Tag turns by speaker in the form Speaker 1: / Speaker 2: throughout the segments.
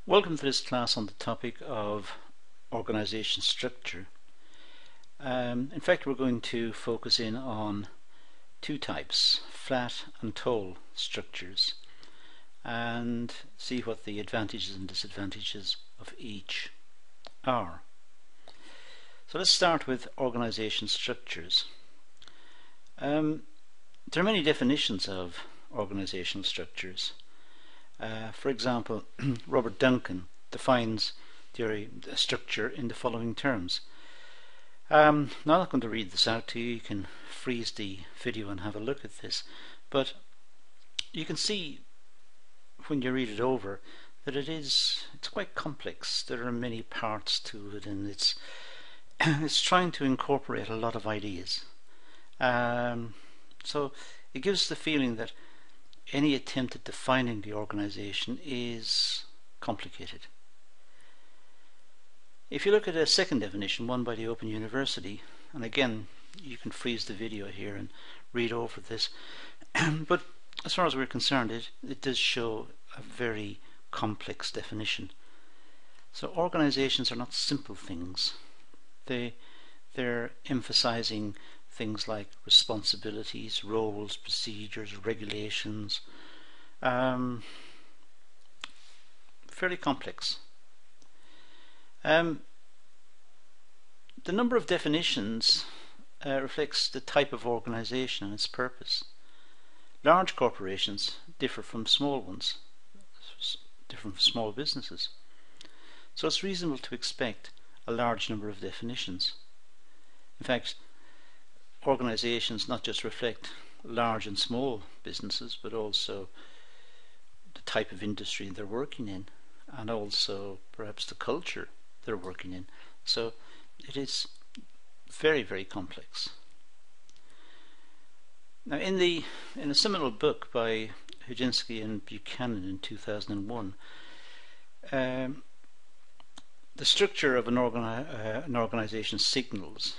Speaker 1: Welcome to this class on the topic of organization structure. In fact, we're going to focus in on two types, flat and tall structures, and see what the advantages and disadvantages of each are. So let's start with organization structures. There are many definitions of organizational structures. For example, Robert Duncan defines the structure in the following terms. Now I'm not going to read this out to you. You can freeze the video and have a look at this, but you can see when you read it over that it's quite complex. There are many parts to it, and it's trying to incorporate a lot of ideas. So it gives the feeling that any attempt at defining the organization is complicated. If you look at a second definition, one by the Open University, and again you can freeze the video here and read over this, but as far as we're concerned, it does show a very complex definition. So organizations are not simple things. They're emphasizing things like responsibilities, roles, procedures, regulations, fairly complex. The number of definitions reflects the type of organization and its purpose. Large corporations differ from small ones, different from small businesses. So it's reasonable to expect a large number of definitions. In fact, organizations not just reflect large and small businesses, but also the type of industry they're working in, and also perhaps the culture they're working in. So it is very, very complex. Now, in a seminal book by Huginski and Buchanan in 2001, the structure of an organization signals.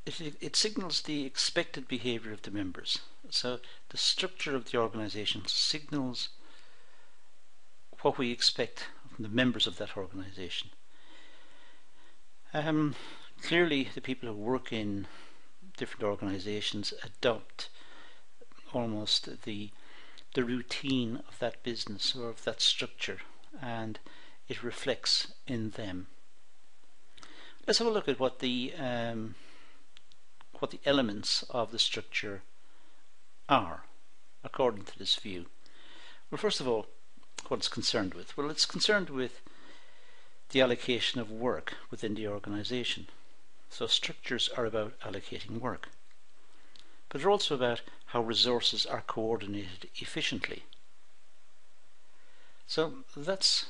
Speaker 1: It signals the expected behavior of the members. So the structure of the organization signals what we expect from the members of that organization. Clearly, the people who work in different organizations adopt almost the routine of that business or of that structure, and it reflects in them. Let's have a look at what the elements of the structure are according to this view. Well, first of all, what it's concerned with? Well, it's concerned with the allocation of work within the organization. So structures are about allocating work, but they're also about how resources are coordinated efficiently. So that's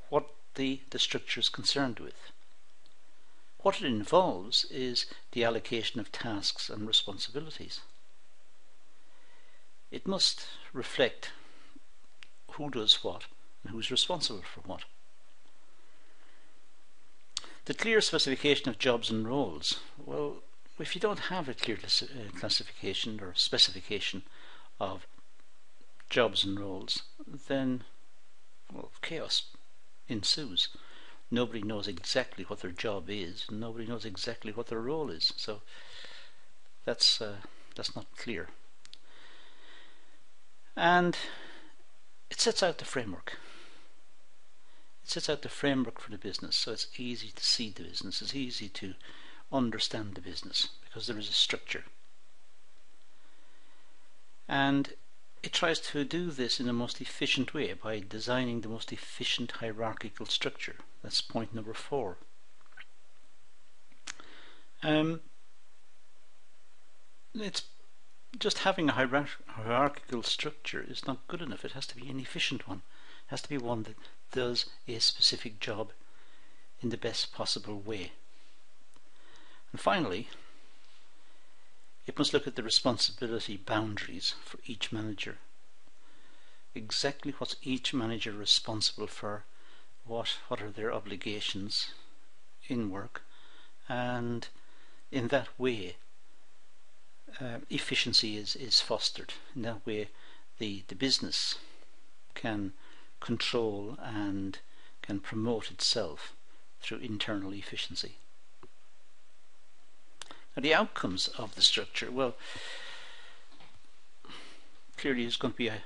Speaker 1: what the structure is concerned with. What it involves is the allocation of tasks and responsibilities. It must reflect who does what and who's responsible for what. The clear specification of jobs and roles. Well, if you don't have a clear classification or specification of jobs and roles, then chaos ensues. Nobody knows exactly what their job is, and nobody knows exactly what their role is. So that's not clear. And it sets out the framework. It sets out the framework for the business, so it's easy to see the business. It's easy to understand the business because there is a structure. And it tries to do this in the most efficient way by designing the most efficient hierarchical structure. That's point number 4. It's just having a hierarchical structure is not good enough. It has to be an efficient one. It has to be one that does a specific job in the best possible way. And finally, it must look at the responsibility boundaries for each manager. Exactly what's each manager responsible for, what are their obligations in work, and in that way efficiency is fostered. In that way the business can control and can promote itself through internal efficiency. Now, the outcomes of the structure, well, clearly there's going to be a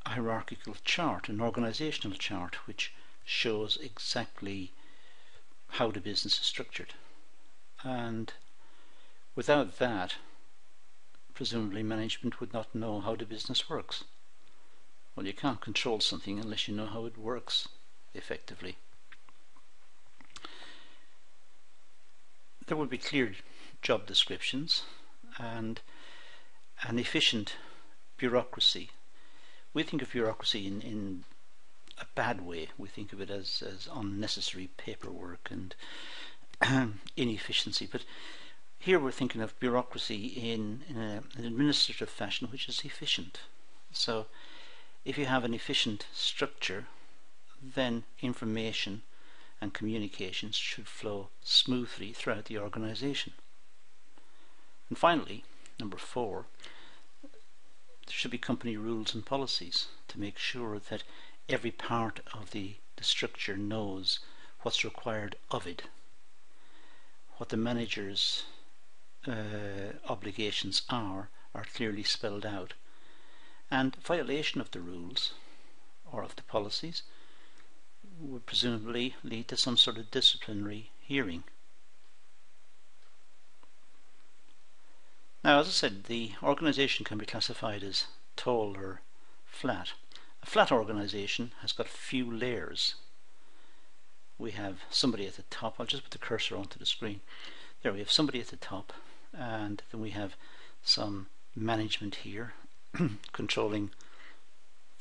Speaker 1: hierarchical chart, an organizational chart, which shows exactly how the business is structured. And without that, presumably management would not know how the business works. Well, you can't control something unless you know how it works effectively. There would be clear job descriptions and an efficient bureaucracy. We think of bureaucracy in a bad way. We think of it as unnecessary paperwork and inefficiency, but here we're thinking of bureaucracy in an administrative fashion which is efficient. So if you have an efficient structure, then information and communications should flow smoothly throughout the organization. And finally, number 4, there should be company rules and policies to make sure that every part of the structure knows what's required of it, what the manager's obligations are clearly spelled out, and violation of the rules or of the policies would presumably lead to some sort of disciplinary hearing. Now, as I said, the organization can be classified as tall or flat. A flat organization has got few layers. We have somebody at the top. I'll just put the cursor onto the screen. There we have somebody at the top, and then we have some management here controlling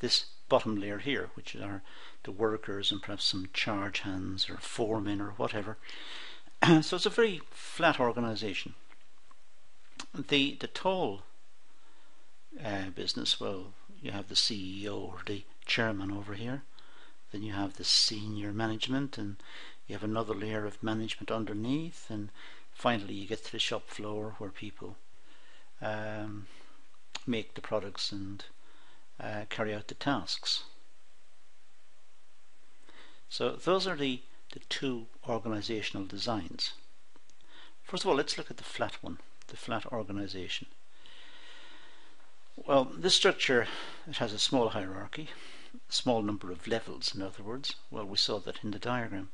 Speaker 1: this bottom layer here, which are the workers and perhaps some charge hands or foremen or whatever. So it's a very flat organization. The tall business, well, you have the CEO or the chairman over here, then you have the senior management, and you have another layer of management underneath, and finally you get to the shop floor where people make the products and carry out the tasks. So those are the two organizational designs. First of all, let's look at the flat one, the flat organization. Well, this structure, it has a small hierarchy, a small number of levels, in other words. Well, we saw that in the diagram.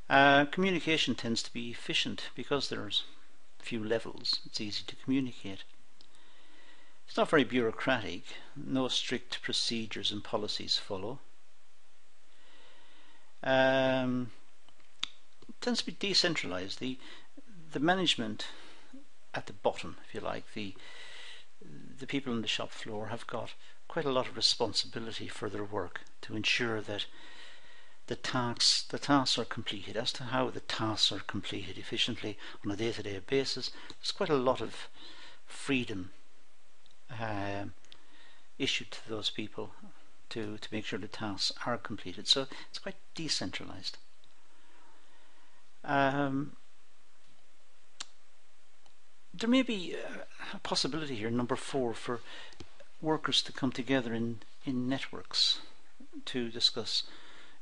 Speaker 1: Communication tends to be efficient because there's few levels. It's easy to communicate. It's not very bureaucratic. No strict procedures and policies follow. It tends to be decentralized. The management at the bottom, if you like, the people on the shop floor have got quite a lot of responsibility for their work to ensure that the tasks are completed. As to how the tasks are completed efficiently on a day-to-day basis, there's quite a lot of freedom issued to those people to make sure the tasks are completed. So it's quite decentralized. There may be a possibility here, number 4, for workers to come together in networks to discuss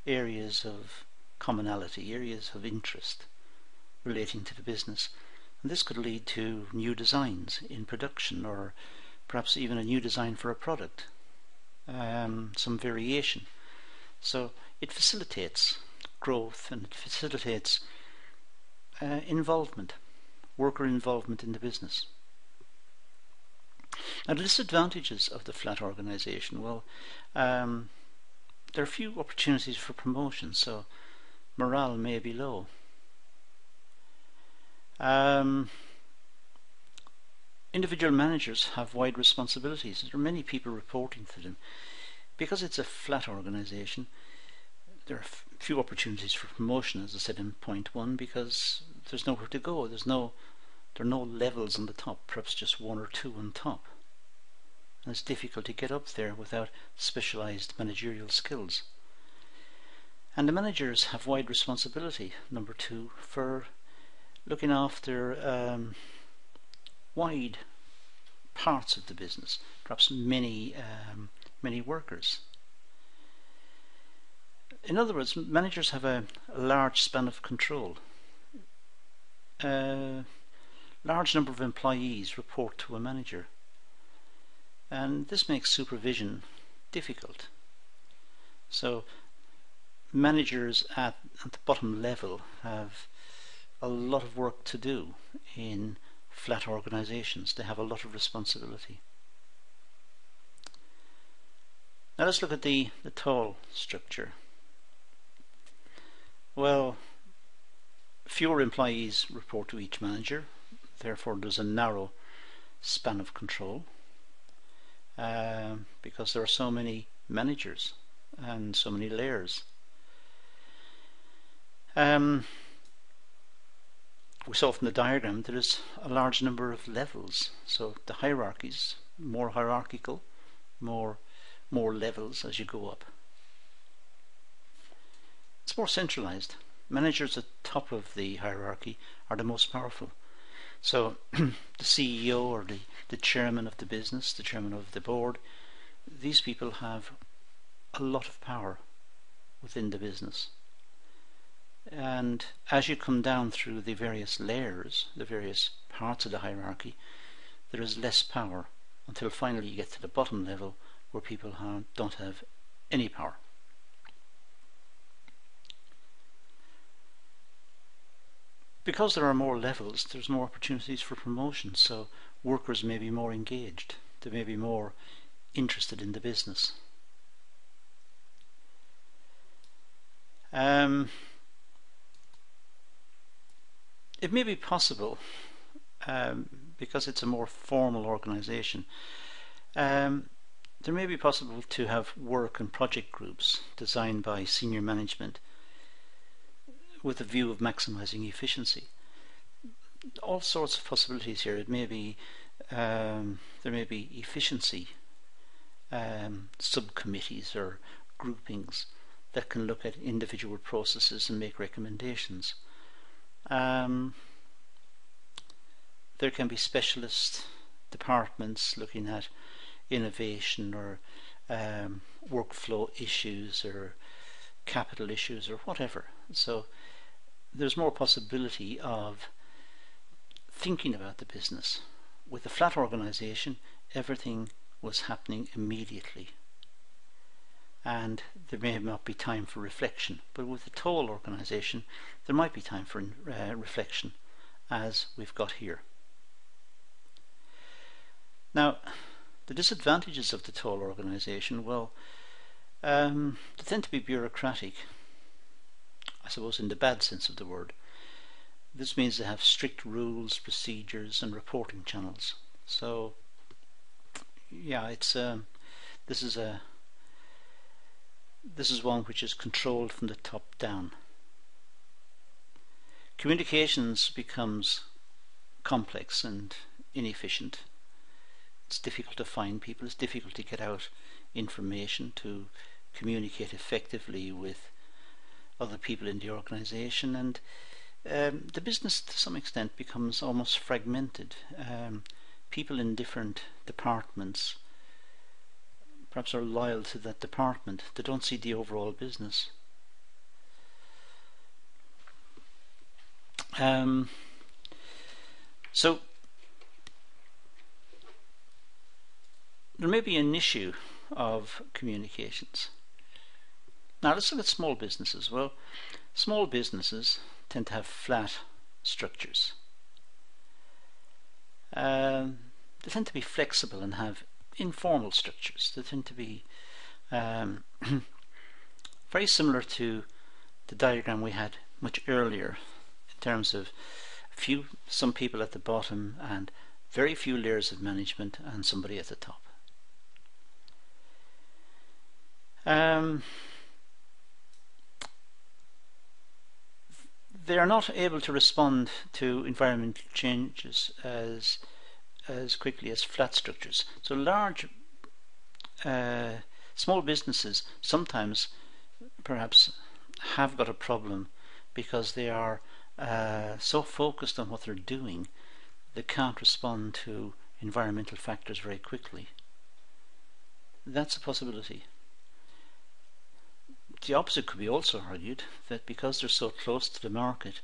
Speaker 1: areas of commonality, areas of interest relating to the business. And this could lead to new designs in production, or perhaps even a new design for a product, some variation. So it facilitates growth, and it facilitates involvement, worker involvement in the business. Now, the disadvantages of the flat organization, well, there are few opportunities for promotion, so morale may be low. Individual managers have wide responsibilities. There are many people reporting to them. Because it's a flat organization, there are few opportunities for promotion, as I said in point 1, because there's nowhere to go. There are no levels on the top, perhaps just 1 or 2 on top. And it's difficult to get up there without specialized managerial skills. And the managers have wide responsibility, number 2, for looking after wide parts of the business, perhaps many workers. In other words, managers have a large span of control. A large number of employees report to a manager, and this makes supervision difficult. So managers at the bottom level have a lot of work to do in flat organizations. They have a lot of responsibility. Now let's look at the tall structure. Well, fewer employees report to each manager, therefore there's a narrow span of control, because there are so many managers and so many layers. We saw from the diagram there is a large number of levels, so the hierarchies more hierarchical, more levels as you go up. It's more centralized. Managers at the top of the hierarchy are the most powerful. So the CEO or the chairman of the business, the chairman of the board, these people have a lot of power within the business. And as you come down through the various layers, the various parts of the hierarchy, there is less power until finally you get to the bottom level where people don't have any power. Because there are more levels, there's more opportunities for promotion, so workers may be more engaged, they may be more interested in the business. It may be possible, because it's a more formal organization, there may be possible to have work and project groups designed by senior management with a view of maximizing efficiency. All sorts of possibilities here. It may be there may be efficiency subcommittees or groupings that can look at individual processes and make recommendations. There can be specialist departments looking at innovation or workflow issues or capital issues or whatever. So there's more possibility of thinking about the business. With a flat organization, everything was happening immediately, and there may not be time for reflection. But with a tall organization, there might be time for reflection, as we've got here. Now, the disadvantages of the tall organization, well, they tend to be bureaucratic, I suppose in the bad sense of the word. This means they have strict rules, procedures and reporting channels. So yeah, it's this is one which is controlled from the top down. Communications becomes complex and inefficient. It's difficult to find people, it's difficult to get out information, to communicate effectively with other people in the organization, and the business to some extent becomes almost fragmented. People in different departments perhaps are loyal to that department, they don't see the overall business. So there may be an issue of communications. Now let's look at small businesses. Well, small businesses tend to have flat structures. They tend to be flexible and have informal structures. They tend to be very similar to the diagram we had much earlier, in terms of some people at the bottom and very few layers of management and somebody at the top. They are not able to respond to environmental changes as quickly as flat structures. So small businesses sometimes perhaps have got a problem because they are so focused on what they're doing they can't respond to environmental factors very quickly. That's a possibility. The opposite could be also argued, that because they're so close to the market,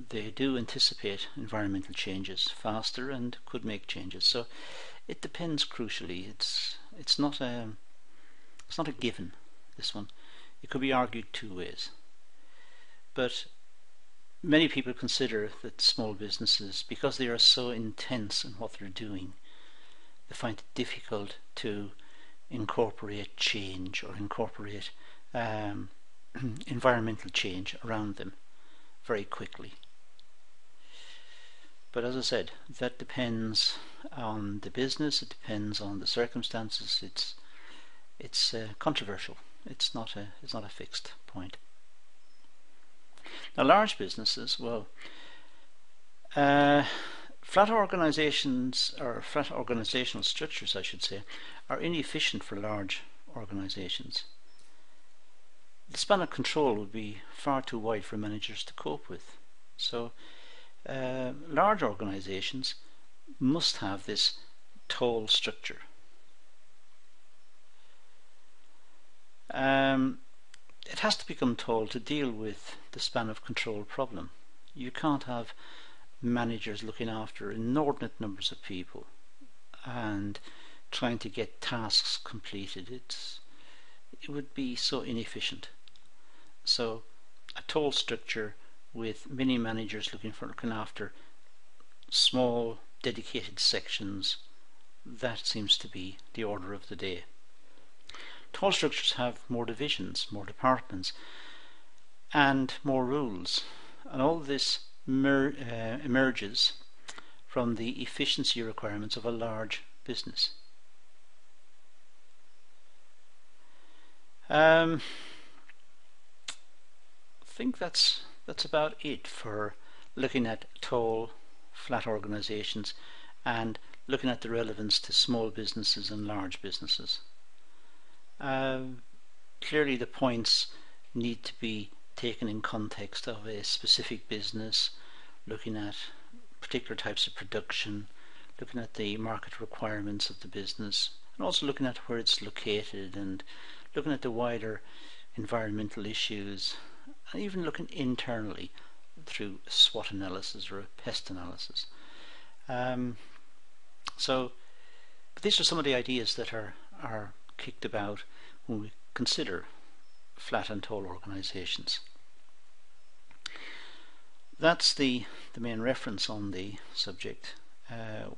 Speaker 1: they do anticipate environmental changes faster and could make changes. So it depends. Crucially, it's not a given. This one, it could be argued two ways. But many people consider that small businesses, because they are so intense in what they're doing, they find it difficult to incorporate change or incorporate environmental change around them very quickly. But as I said, that depends on the business, it depends on the circumstances. It's controversial. It's not a fixed point. Now, large businesses, well, flat organizations, or flat organizational structures, I should say, are inefficient for large organizations. The span of control would be far too wide for managers to cope with. So large organizations must have this tall structure. It has to become tall to deal with the span of control problem. You can't have managers looking after inordinate numbers of people and trying to get tasks completed. It would be so inefficient. So a tall structure with many managers looking after small dedicated sections, that seems to be the order of the day. Tall structures have more divisions, more departments, and more rules, and all this emerges from the efficiency requirements of a large business. I think that's about it for looking at tall, flat organizations and looking at the relevance to small businesses and large businesses. Clearly the points need to be taken in context of a specific business, looking at particular types of production, looking at the market requirements of the business, and also looking at where it's located, and looking at the wider environmental issues, and even looking internally through a SWOT analysis or a pest analysis. So these are some of the ideas that are kicked about when we consider flat and tall organizations. That's the main reference on the subject,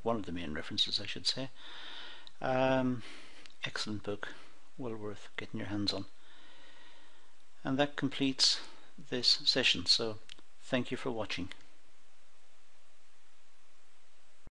Speaker 1: one of the main references I should say. Excellent book, well worth getting your hands on. And that completes this session, so thank you for watching.